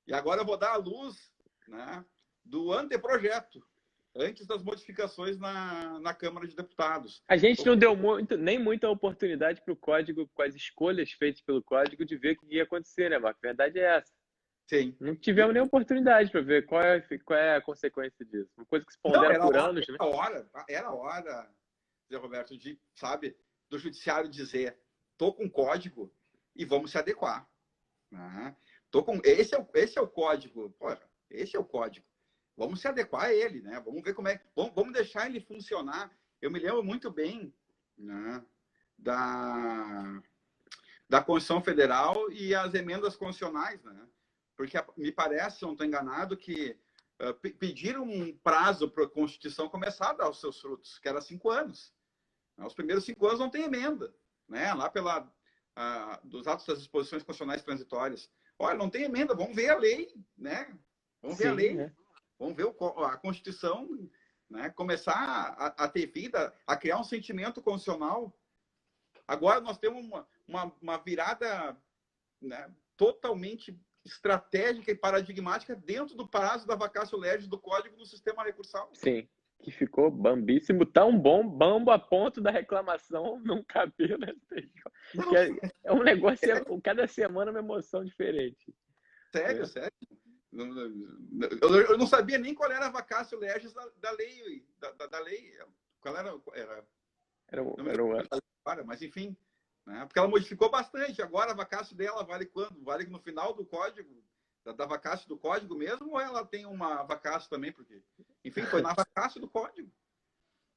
E agora eu vou dar a luz, né, do anteprojeto, antes das modificações na Câmara de Deputados. A gente não deu nem muita oportunidade para o Código, com as escolhas feitas pelo Código, de ver o que ia acontecer, né, Marco? A verdade é essa. Sim. Não tivemos nem oportunidade para ver qual é a consequência disso. Uma coisa que se pondera por anos, né? Era a hora, Zé Roberto, do judiciário dizer, estou com código e vamos se adequar. Né? Esse é o código. Porra, esse é o código. Vamos se adequar a ele, né? Vamos ver como é. Vamos deixar ele funcionar. Eu me lembro muito bem, né, da Constituição Federal e as emendas constitucionais, né? Porque me parece, se não estou enganado, que pediram um prazo para a Constituição começar a dar os seus frutos, que era 5 anos. Os primeiros 5 anos não tem emenda, né? Lá dos atos das disposições constitucionais transitórias. Olha, não tem emenda, vamos ver a lei, né? Vamos ver a lei, né? Vamos ver a Constituição, né? Começar a ter vida, a criar um sentimento constitucional. Agora nós temos uma virada, né, totalmente estratégica e paradigmática dentro do prazo da vacatio legis do Código do sistema recursal. Sim, que ficou bambíssimo, tão bambo a ponto da reclamação não caber na STJ. É um negócio, cada semana uma emoção diferente. Sério, sério. Eu não sabia nem qual era a vacatio legis da lei. Da lei. Qual era? Mas enfim, né? Porque ela modificou bastante. Agora a vacatio dela vale quando? Vale no final do código, da vacatio do código mesmo, ou ela tem uma vacatio também? Porque, enfim, foi na vacatio do código.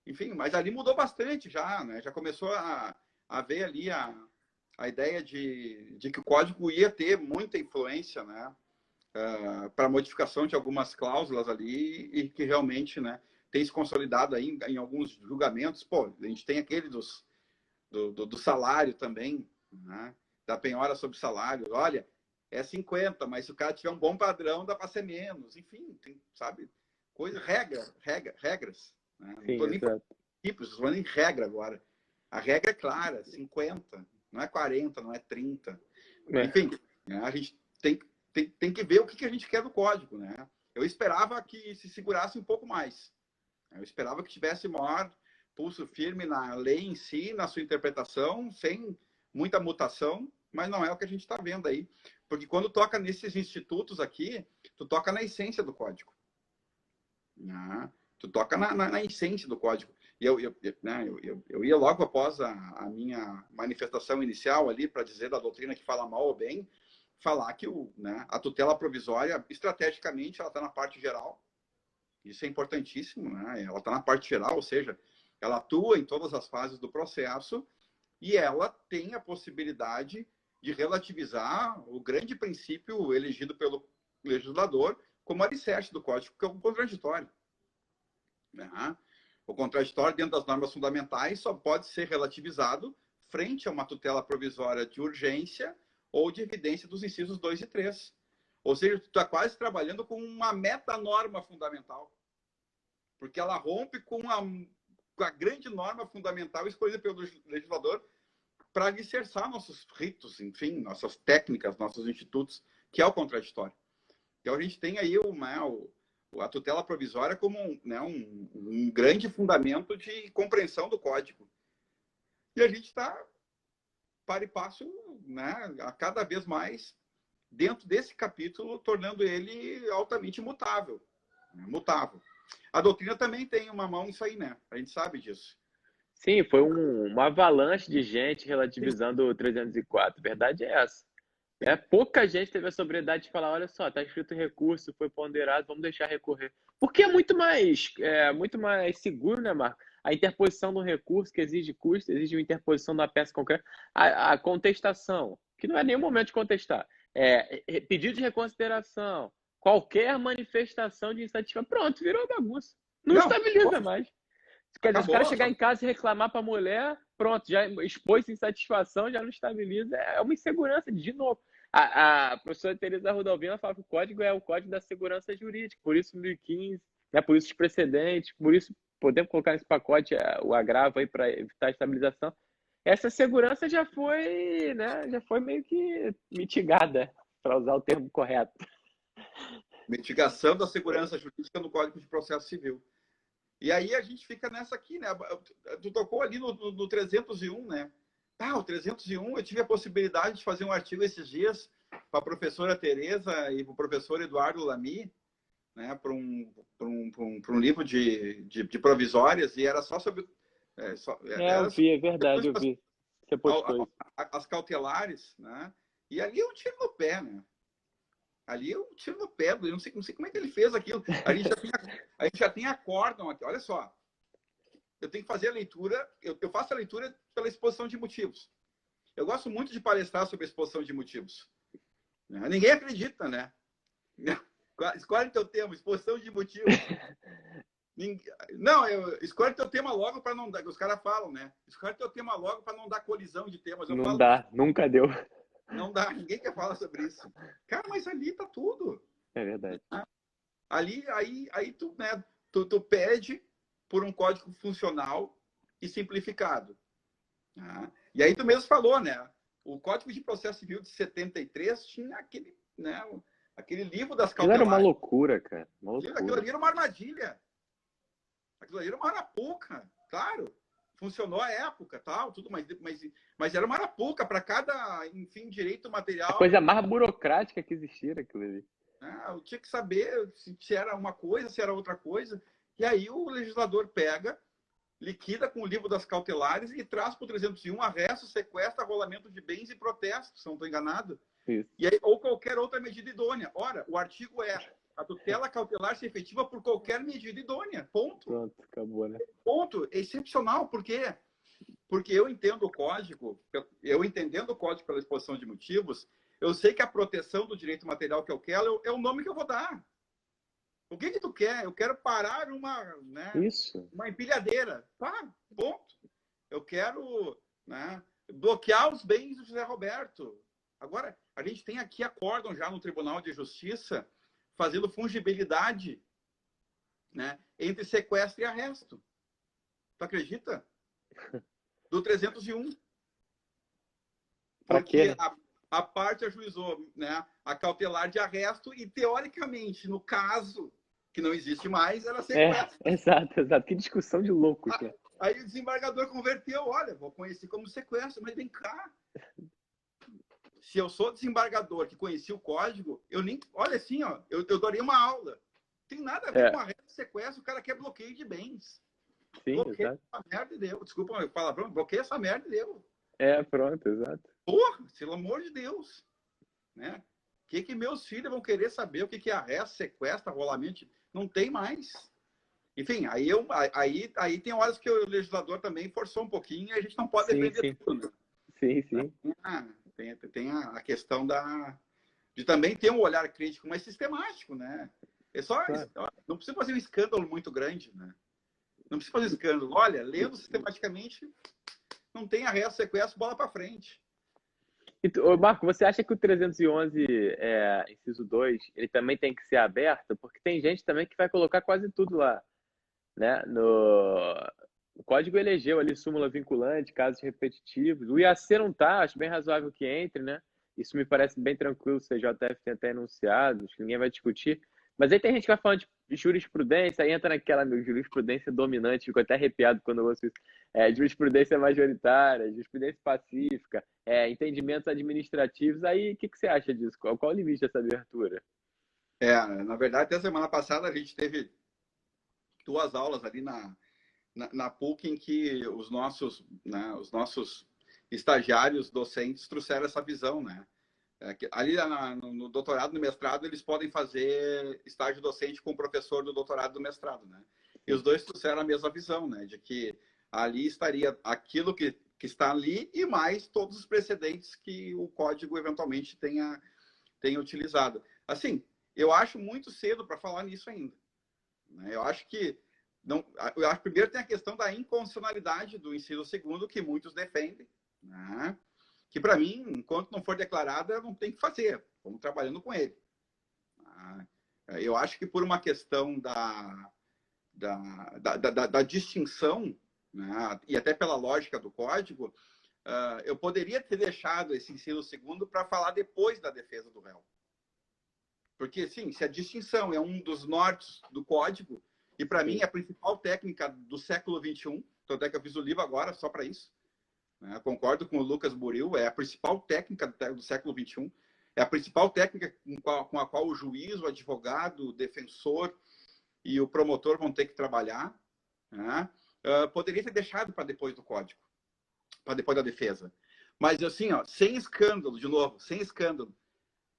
Enfim, mas ali mudou bastante já, né? Já começou a ver ali a ideia de que o código ia ter muita influência, né? Para modificação de algumas cláusulas ali e que realmente, né, tem se consolidado aí em alguns julgamentos. Pô, a gente tem aquele do salário também, né, da penhora sobre salário. Olha, é 50, mas se o cara tiver um bom padrão, dá para ser menos. Enfim, tem, sabe, regras. Né? Não estou nem falando tipos, estou falando em regra agora. A regra é clara, 50, não é 40, não é 30. Enfim, né, a gente tem que ver o que a gente quer do código, né? Eu esperava que se segurasse um pouco mais. Eu esperava que tivesse maior pulso firme na lei em si, na sua interpretação, sem muita mutação, mas não é o que a gente está vendo aí. Porque quando toca nesses institutos aqui, tu toca na essência do código. Né? Tu toca na essência do código. E eu ia logo após a minha manifestação inicial ali para dizer da doutrina que fala mal ou bem, falar que a tutela provisória, estrategicamente, ela está na parte geral. Isso é importantíssimo, né? Ela está na parte geral, ou seja, ela atua em todas as fases do processo e ela tem a possibilidade de relativizar o grande princípio elegido pelo legislador como alicerce do Código, que é o contraditório. Né? O contraditório, dentro das normas fundamentais, só pode ser relativizado frente a uma tutela provisória de urgência ou de evidência dos incisos 2 e 3. Ou seja, tu está quase trabalhando com uma metanorma fundamental. Porque ela rompe com a grande norma fundamental escolhida pelo legislador para alicerçar nossos ritos, enfim, nossas técnicas, nossos institutos, que é o contraditório. Então, a gente tem aí a tutela provisória como um grande fundamento de compreensão do código. E a gente está para e passo, né, a cada vez mais dentro desse capítulo, tornando ele altamente mutável. Né? Mutável. A doutrina também tem uma mão nisso aí, né? A gente sabe disso. Sim, foi uma avalanche de gente relativizando o 304. Verdade é essa. Pouca gente teve a sobriedade de falar, olha só, está escrito recurso, foi ponderado, vamos deixar recorrer. Porque é muito mais seguro, né, Marco? A interposição do recurso, que exige custo, exige uma interposição da peça concreta. A contestação, que não é nenhum momento de contestar. Pedido de reconsideração, qualquer manifestação de insatisfação. Pronto, virou bagunça. Não estabiliza mais. Quer dizer, se o cara chegar em casa e reclamar para a mulher, pronto, já expôs insatisfação, já não estabiliza. É uma insegurança, de novo. A professora Teresa Rodalvina fala que o código é o código da segurança jurídica, por isso 2015, né, por isso os precedentes, por isso podemos colocar nesse pacote o agravo aí para evitar a estabilização. Essa segurança já foi, né, já foi meio que mitigada, para usar o termo correto. Mitigação da segurança jurídica no Código de Processo Civil. E aí a gente fica nessa aqui, né? Tu tocou ali no 301, né? O 301, eu tive a possibilidade de fazer um artigo esses dias para a professora Tereza e para o professor Eduardo Lamy, né? Para um livro de provisórias, e era só sobre... eu vi, é verdade, eu vi. Você postou isso. As cautelares, né? E ali é um tiro no pé, né? Ali é um tiro no pé. Eu não sei como é que ele fez aquilo. A gente já tem acórdão aqui. Olha só. Eu tenho que fazer a leitura. Eu faço a leitura pela exposição de motivos. Eu gosto muito de palestrar sobre a exposição de motivos. Ninguém acredita, né? Escolhe teu tema, exposição de motivos. Não, escolhe teu tema logo para não dar. Os caras falam, né? Escolhe teu tema logo para não dar colisão de temas. Eu Não falo, dá, nunca deu. não dá, ninguém quer falar sobre isso. Cara, mas ali tá tudo. É verdade. Ali, aí tu, né, tu pede por um código funcional e simplificado. E aí tu mesmo falou, né? O Código de Processo Civil de 73 tinha aquele, né, aquele livro das Aquilo cautelares. era uma loucura, cara. Uma loucura. Aquilo ali era uma armadilha. Aquilo ali era uma arapuca, claro. Funcionou à época, tal, tudo, mas era uma arapuca para cada, enfim, direito material. A coisa mais burocrática que existia aquilo ali. Eu tinha que saber se era uma coisa, se era outra coisa. E aí o legislador pega, liquida com o livro das cautelares e traz para o 301 arresto, sequestro, arrolamento de bens e protesto, se não estou enganado. Isso. E aí, ou qualquer outra medida idônea. Ora, o artigo é: a tutela cautelar se efetiva por qualquer medida idônea. Ponto. Pronto, acabou, né? Ponto. É excepcional. Por quê? Porque eu entendo o código, eu entendendo o código pela exposição de motivos, eu sei que a proteção do direito material que eu quero é o nome que eu vou dar. O que tu quer? Eu quero parar uma empilhadeira. Pá, ponto. Eu quero, né, bloquear os bens do José Roberto. Agora, a gente tem aqui acórdão já no Tribunal de Justiça fazendo fungibilidade, né, entre sequestro e arresto. Tu acredita? Do 301. Porque a parte ajuizou, né, a cautelar de arresto e, teoricamente, no caso que não existe mais, era sequestro. Exato. Que discussão de louco. Aí o desembargador converteu, olha, vou conhecer como sequestro, mas vem cá. Se eu sou desembargador que conheci o código, eu nem... Olha assim, ó, eu daria uma aula. Não tem nada a ver com arresto e sequestro, o cara quer bloqueio de bens. Sim, bloqueia exato. essa merda e deu. Desculpa o palavrão, bloqueia essa merda e deu. Pronto, exato. Porra, pelo amor de Deus. Né? O que meus filhos vão querer saber? O que é arresto, sequestro, arrolamento? Não tem mais. Enfim, aí tem horas que o legislador também forçou um pouquinho e a gente não pode defender tudo. Sim. Tem a questão de também ter um olhar crítico, mas sistemático, né? Não precisa fazer um escândalo muito grande, né? Não precisa fazer escândalo. Olha, lendo sistematicamente, não tem arresto, sequestro, bola para frente. Marco, você acha que o 311, inciso 2, ele também tem que ser aberto? Porque tem gente também que vai colocar quase tudo lá, né? O código elegeu ali súmula vinculante, casos repetitivos. O IAC não tá, acho bem razoável que entre, né? Isso me parece bem tranquilo, o CJF tem até enunciado, acho que ninguém vai discutir. Mas aí tem gente que vai falando de jurisprudência, aí entra naquela jurisprudência dominante, fico até arrepiado quando eu ouço isso. Jurisprudência majoritária, jurisprudência pacífica, entendimentos administrativos. Aí, o que você acha disso? Qual o limite dessa abertura? Na verdade, até semana passada a gente teve 2 aulas ali na PUC em que os nossos estagiários docentes trouxeram essa visão, né? Ali no doutorado, no mestrado, eles podem fazer estágio docente com o professor do doutorado e do mestrado, né? E os dois trouxeram a mesma visão, né? De que ali estaria aquilo que está ali e mais todos os precedentes que o código eventualmente tenha utilizado. Assim, eu acho muito cedo para falar nisso ainda. Eu acho que primeiro tem a questão da inconstitucionalidade do inciso 2º, que muitos defendem, né? Que para mim, enquanto não for declarada, não tem que fazer. Vamos trabalhando com ele. Eu acho que por uma questão da distinção, né, e até pela lógica do código, eu poderia ter deixado esse inciso 2º para falar depois da defesa do réu. Porque, sim, se a distinção é um dos nortes do código, e para mim é a principal técnica do século XXI, tanto é que eu fiz o livro agora só para isso, concordo com o Lucas Buril, é a principal técnica do século XXI, é a principal técnica com a qual o juiz, o advogado, o defensor e o promotor vão ter que trabalhar, né? Poderia ter deixado para depois do código, para depois da defesa. Mas assim, ó, sem escândalo, de novo, sem escândalo.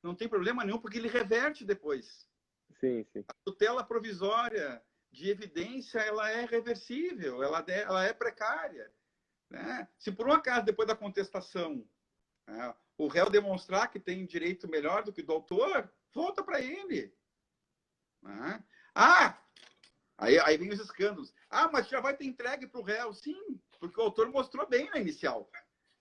Não tem problema nenhum, porque ele reverte depois. Sim, sim. A tutela provisória de evidência, ela é reversível, ela é precária. Né? Se por um acaso, depois da contestação, né, o réu demonstrar que tem direito melhor do que o do autor, volta para ele. Né? Ah, aí vem os escândalos. Ah, mas já vai ter entregue para o réu. Sim, porque o autor mostrou bem na inicial.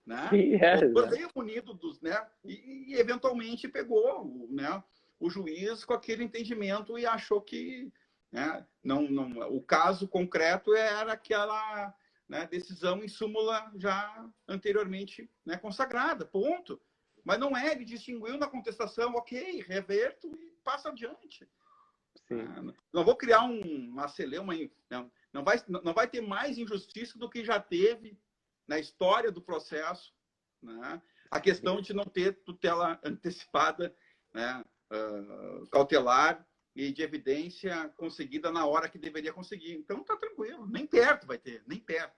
Né? Sim, O autor exato. veio munido dos, né? E eventualmente pegou, né? O juiz com aquele entendimento e achou que, né? Não, o caso concreto era aquela, né, decisão em súmula já anteriormente, né, consagrada, ponto. Mas não é, ele distinguiu na contestação, ok, reverto e passa adiante. Sim. Não vou criar uma celeuma, não vai ter mais injustiça do que já teve na história do processo, né? A questão de não ter tutela antecipada, né? Cautelar e de evidência conseguida na hora que deveria conseguir. Então tá tranquilo, nem perto vai ter, nem perto.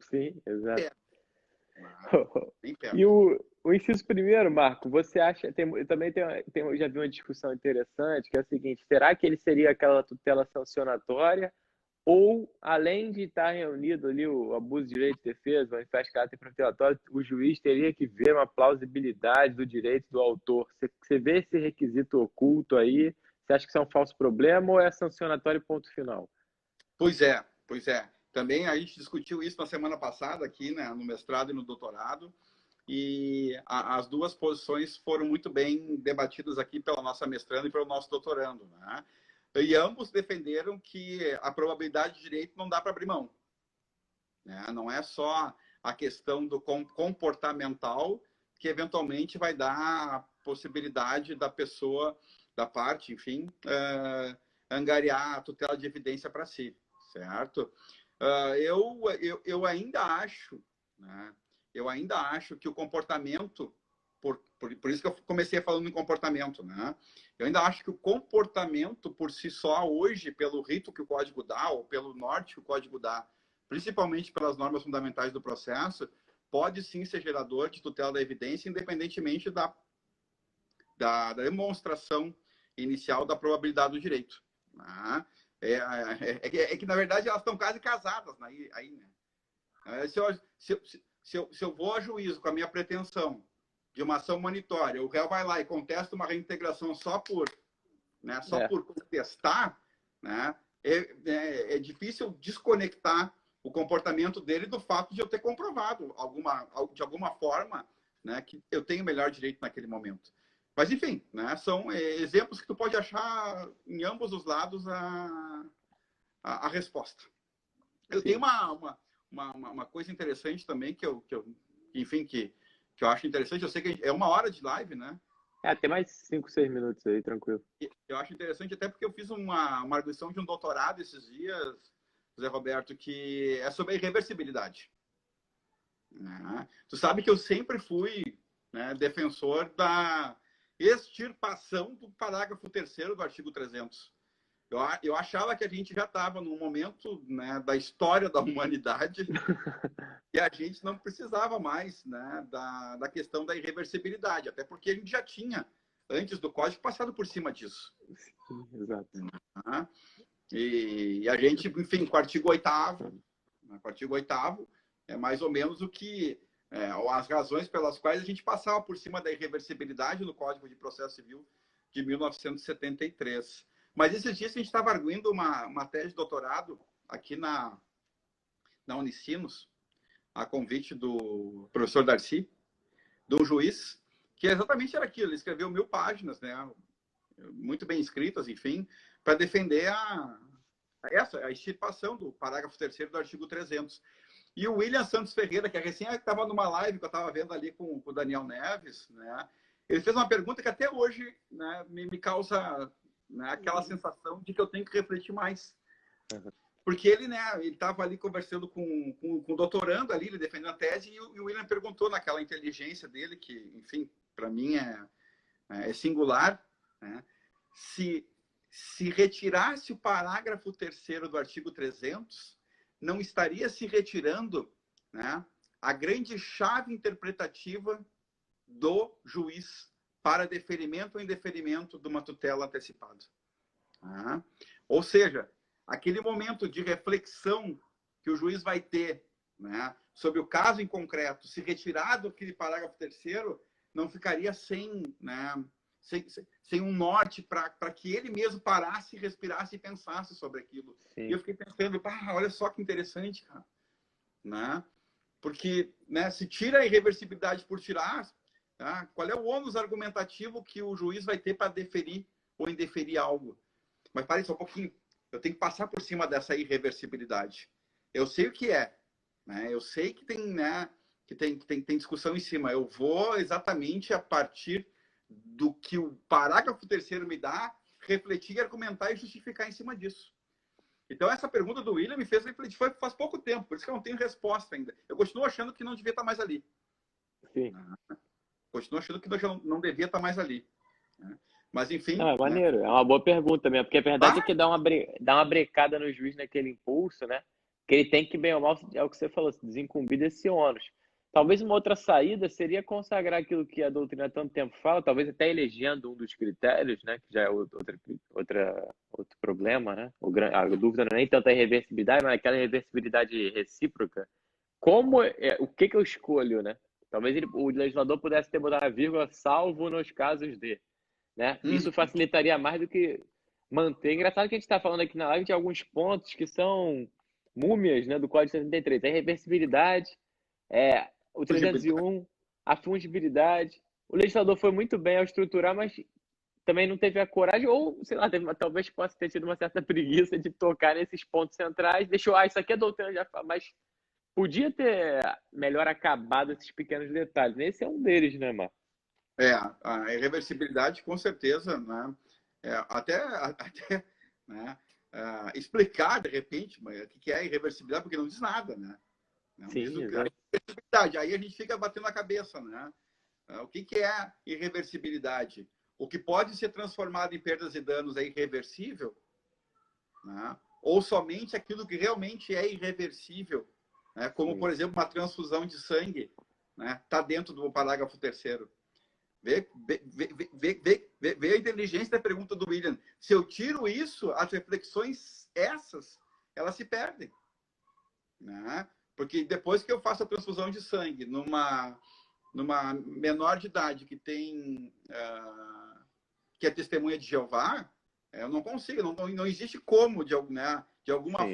Sim, exato. Perto. Nem perto. E o inciso primeiro, Marco, você acha, eu já vi uma discussão interessante, que é o seguinte, será que ele seria aquela tutela sancionatória, ou, além de estar reunido ali o abuso de direito de defesa, o manifesto de caráter protelatório, o juiz teria que ver uma plausibilidade do direito do autor? Você vê esse requisito oculto aí? Você acha que isso é um falso problema ou é sancionatório ponto final? Pois é, pois é. Também a gente discutiu isso na semana passada aqui, né, no mestrado e no doutorado, e as duas posições foram muito bem debatidas aqui pela nossa mestranda e pelo nosso doutorando, né? E ambos defenderam que a probabilidade de direito não dá para abrir mão, né? Não é só a questão do comportamental que eventualmente vai dar a possibilidade da pessoa, da parte, enfim, angariar a tutela de evidência para si, certo? Eu ainda acho, né? Eu ainda acho que o comportamento, por isso que eu comecei falando em comportamento, né? Eu ainda acho que o comportamento por si só, hoje, pelo rito que o código dá, ou pelo norte que o código dá, principalmente pelas normas fundamentais do processo, pode sim ser gerador de tutela da evidência, independentemente da demonstração inicial da probabilidade do direito. Né? É que, na verdade, elas estão quase casadas aí, né? Se eu vou a juízo com a minha pretensão de uma ação monitória, o réu vai lá e contesta uma reintegração só por contestar, né? É difícil desconectar o comportamento dele do fato de eu ter comprovado de alguma forma, né, que eu tenho melhor direito naquele momento. Mas, enfim, né, são exemplos que tu pode achar em ambos os lados a resposta. Eu Sim. tenho uma coisa interessante também que eu acho interessante. Eu sei que é 1 hora de live, né? Tem mais 5, 6 minutos aí, tranquilo. Eu acho interessante até porque eu fiz uma arguição de um doutorado esses dias, Zé Roberto, que é sobre a irreversibilidade. Né? Tu sabe que eu sempre fui, né, defensor da extirpação do parágrafo 3º do artigo 300. Eu achava que a gente já estava num momento, né, da história da humanidade e a gente não precisava mais, né, da questão da irreversibilidade, até porque a gente já tinha, antes do código, passado por cima disso. Sim, exato. Né? E a gente, enfim, com o artigo 8º, né, com o artigo 8º, é mais ou menos o que as razões pelas quais a gente passava por cima da irreversibilidade no Código de Processo Civil de 1973. Mas esses dias a gente estava arguindo uma tese de doutorado aqui na Unicinos, a convite do professor Darcy, do juiz, que exatamente era aquilo. Ele escreveu 1000 páginas, né, muito bem escritas, enfim, para defender a extirpação do parágrafo 3º do artigo 300. E o William Santos Ferreira, que recém estava numa live que eu estava vendo ali com o Daniel Neves, né, ele fez uma pergunta que até hoje, né, me causa, né, aquela sensação de que eu tenho que refletir mais. Porque ele, né, ele estava ali conversando com o doutorando ali, ele defendendo a tese, e o William perguntou naquela inteligência dele, que, enfim, para mim é singular, né, se retirasse o parágrafo 3º do artigo 300, não estaria se retirando, né, a grande chave interpretativa do juiz para deferimento ou indeferimento de uma tutela antecipada. Tá? Ou seja, aquele momento de reflexão que o juiz vai ter, né, sobre o caso em concreto, se retirado aquele parágrafo 3º, não ficaria sem, né, sem um norte para que ele mesmo parasse, respirasse e pensasse sobre aquilo. Sim. E eu fiquei pensando, olha só que interessante, cara. Né? Porque, né, se tira a irreversibilidade por tirar, tá? Qual é o ônus argumentativo que o juiz vai ter para deferir ou indeferir algo? Mas parem só um pouquinho. Eu tenho que passar por cima dessa irreversibilidade. Eu sei o que é, né? Eu sei que tem, né, que tem discussão em cima. Eu vou exatamente a partir do que o parágrafo 3º me dá, refletir, argumentar e justificar em cima disso. Então, essa pergunta do William me fez refletir. Foi faz pouco tempo, por isso que eu não tenho resposta ainda. Eu continuo achando que não devia estar mais ali. Sim. Continuo achando que não devia estar mais ali. Mas, enfim... Não, é maneiro. Né? É uma boa pergunta mesmo, porque a verdade é que dá uma brecada no juiz naquele impulso, né? Que ele tem que, bem ou mal, é o que você falou, se desincumbir desse ônus. Talvez uma outra saída seria consagrar aquilo que a doutrina há tanto tempo fala, talvez até elegendo um dos critérios, né? Que já é outro problema, né? A dúvida não é nem tanto a irreversibilidade, mas aquela irreversibilidade recíproca. O que eu escolho, né? Talvez o legislador pudesse ter botado a vírgula, salvo nos casos de, né? Isso facilitaria mais do que manter. Engraçado que a gente está falando aqui na live de alguns pontos que são múmias, né, do Código 73. A irreversibilidade, o 301, a fungibilidade. O legislador foi muito bem ao estruturar, mas também não teve a coragem, ou, sei lá, talvez possa ter tido uma certa preguiça de tocar nesses pontos centrais. Deixou, isso aqui a doutrina já fala, mas podia ter melhor acabado esses pequenos detalhes. Esse é um deles, né, Marco? A irreversibilidade, com certeza, né? Até né? Explicar, de repente, o que é irreversibilidade, porque não diz nada, né? Não Sim, diz o que é exato. irreversibilidade. Aí a gente fica batendo a cabeça, né? O que é irreversibilidade? O que pode ser transformado em perdas e danos é irreversível? Né? Ou somente aquilo que realmente é irreversível, né? Como, por exemplo, uma transfusão de sangue, né? Está dentro do parágrafo 3º. Vê a inteligência da pergunta do William. Se eu tiro isso, as reflexões elas se perdem. Né? Porque depois que eu faço a transfusão de sangue numa menor de idade que tem que é testemunha de Jeová, eu não consigo, não existe como, de alguma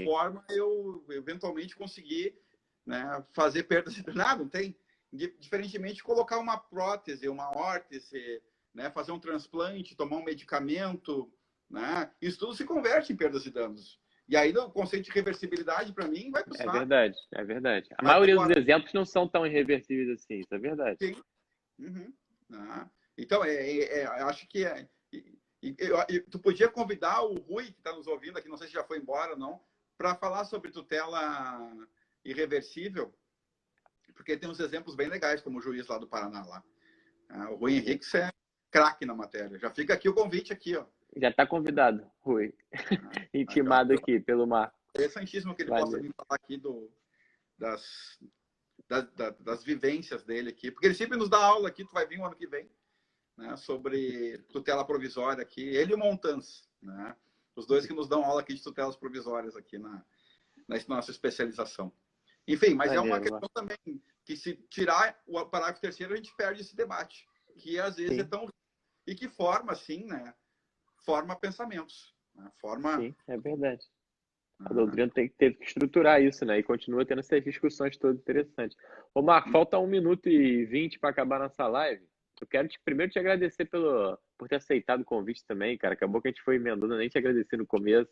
forma, eu eventualmente conseguir, né, fazer perda de nada, não tem. Diferentemente de colocar uma prótese, uma órtese, né, fazer um transplante, tomar um medicamento, né, isso tudo se converte em perdas e danos. E aí o conceito de reversibilidade, para mim, vai para o saco. É verdade. A maioria dos exemplos não são tão irreversíveis assim, isso é verdade. Sim. Uhum. Então, acho que tu podia convidar o Rui, que está nos ouvindo aqui, não sei se já foi embora ou não, para falar sobre tutela irreversível, porque tem uns exemplos bem legais, como o juiz lá do Paraná. Lá. O Rui Henrique é craque na matéria. Já fica aqui o convite aqui, ó. Já está convidado, Rui. Intimado aqui pelo Marco. É interessantíssimo que ele possa vir falar aqui das vivências dele aqui. Porque ele sempre nos dá aula aqui, tu vai vir o ano que vem, né, sobre tutela provisória aqui. Ele e o Montans, né? Os dois que nos dão aula aqui de tutelas provisórias aqui na nossa especialização. Enfim, mas é uma questão também que se tirar o parágrafo 3º, a gente perde esse debate, que às vezes é tão... E que forma, assim, né? Forma pensamentos. Né? Sim, é verdade. A doutrina teve que estruturar isso, né? E continua tendo essas discussões todas interessantes. Ô, Marco, falta 1 minuto e 20 para acabar nossa live. Eu quero primeiro te agradecer por ter aceitado o convite também, cara. Acabou que a gente foi emendando, nem te agradeci no começo.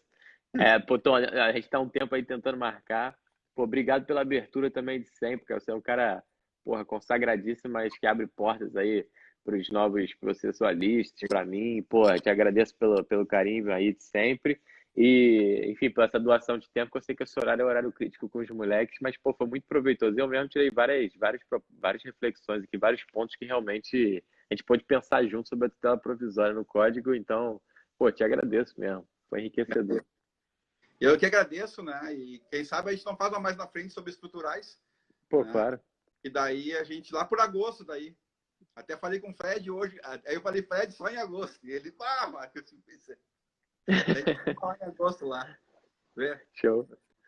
A gente tá um tempo aí tentando marcar. Pô, obrigado pela abertura também de sempre, cara. Você é um cara, porra, consagradíssimo, mas que abre portas aí para os novos processualistas, para mim. Pô, te agradeço pelo carinho aí de sempre. E, enfim, pela essa doação de tempo, que eu sei que esse horário é horário crítico com os moleques, mas, pô, foi muito proveitoso. Eu mesmo tirei várias reflexões aqui, vários pontos que realmente a gente pôde pensar junto sobre a tutela provisória no código. Então, pô, te agradeço mesmo. Foi enriquecedor. Eu que agradeço, né? E quem sabe a gente não fala mais na frente sobre estruturais. Pô, né? claro. E daí a gente, lá por agosto, daí. Até falei com o Fred hoje. Aí eu falei, Fred, só em agosto. E ele, Marcos, a gente vai falar em agosto lá. Vê? Show.